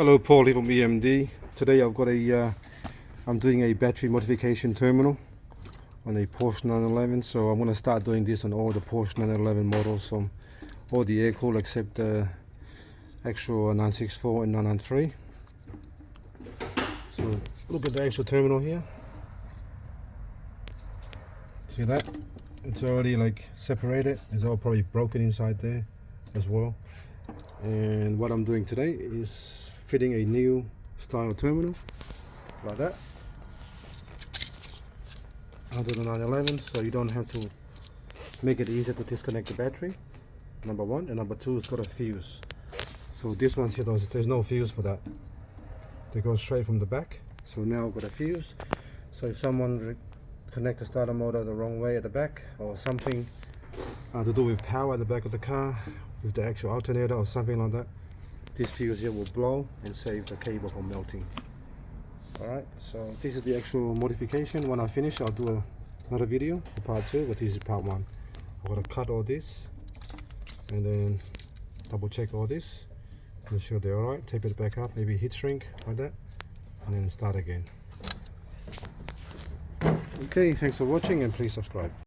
Hello, Paul here from EMD. Today I've got I'm doing a battery modification terminal on a Porsche 911. So I'm going to start doing this on all the Porsche 911 models, from all the air cooled except the actual 964 and 993. So look at the actual terminal here. See that? It's already like separated. It's all probably broken inside there as well. And what I'm doing today is fitting a new style terminal like that under the 911, so you don't have to make it easier to disconnect the battery, number one. And number two, it's got a fuse. So this one here, there's no fuse for that. They go straight from the back. So now I've got a fuse, so if someone connect the starter motor the wrong way at the back, or something to do with power at the back of the car with the actual alternator or something like that, this fuse here will blow and save the cable from melting. Alright, so this is the actual modification. When I finish, I'll do another video for part 2, but this is part 1. I've got to cut all this and then double check all this, make sure they're alright, tape it back up, maybe heat shrink like that, and then start again. Okay, thanks for watching and please subscribe.